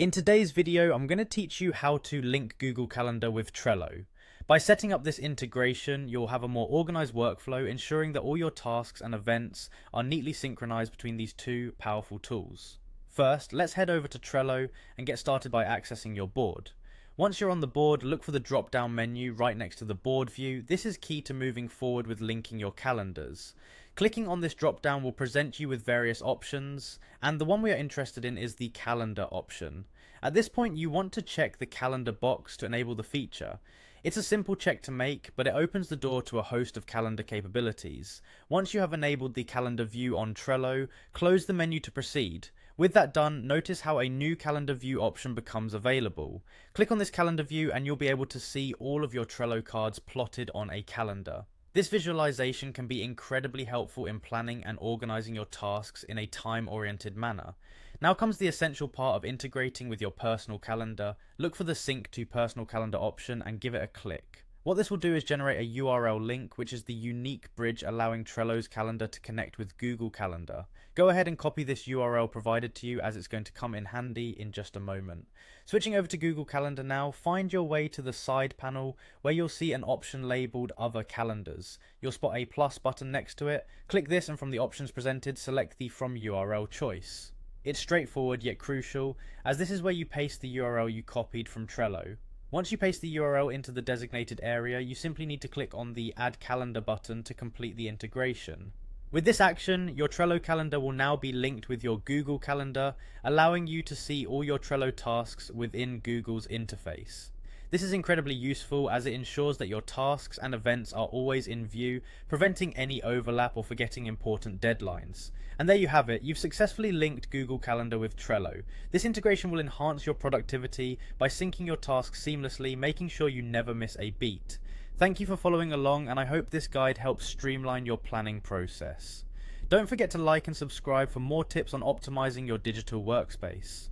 In today's video, I'm going to teach you how to link Google Calendar with Trello. By setting up this integration, you'll have a more organized workflow, ensuring that all your tasks and events are neatly synchronized between these two powerful tools. First, let's head over to Trello and get started by accessing your board. Once you're on the board, look for the drop-down menu right next to the board view. This is key to moving forward with linking your calendars. Clicking on this drop-down will present you with various options, and the one we are interested in is the calendar option. At this point, you want to check the calendar box to enable the feature. It's a simple check to make, but it opens the door to a host of calendar capabilities. Once you have enabled the calendar view on Trello, close the menu to proceed. With that done, notice how a new calendar view option becomes available. Click on this calendar view and you'll be able to see all of your Trello cards plotted on a calendar. This visualization can be incredibly helpful in planning and organizing your tasks in a time-oriented manner. Now comes the essential part of integrating with your personal calendar. Look for the Sync to Personal Calendar option and give it a click. What this will do is generate a URL link, which is the unique bridge allowing Trello's calendar to connect with Google Calendar. Go ahead and copy this URL provided to you, as it's going to come in handy in just a moment. Switching over to Google Calendar now, find your way to the side panel where you'll see an option labeled Other Calendars. You'll spot a plus button next to it. Click this and from the options presented, select the From URL choice. It's straightforward yet crucial, as this is where you paste the URL you copied from Trello. Once you paste the URL into the designated area, you simply need to click on the Add Calendar button to complete the integration. With this action, your Trello calendar will now be linked with your Google Calendar, allowing you to see all your Trello tasks within Google's interface. This is incredibly useful as it ensures that your tasks and events are always in view, preventing any overlap or forgetting important deadlines. And there you have it, you've successfully linked Google Calendar with Trello. This integration will enhance your productivity by syncing your tasks seamlessly, making sure you never miss a beat. Thank you for following along, and I hope this guide helps streamline your planning process. Don't forget to like and subscribe for more tips on optimizing your digital workspace.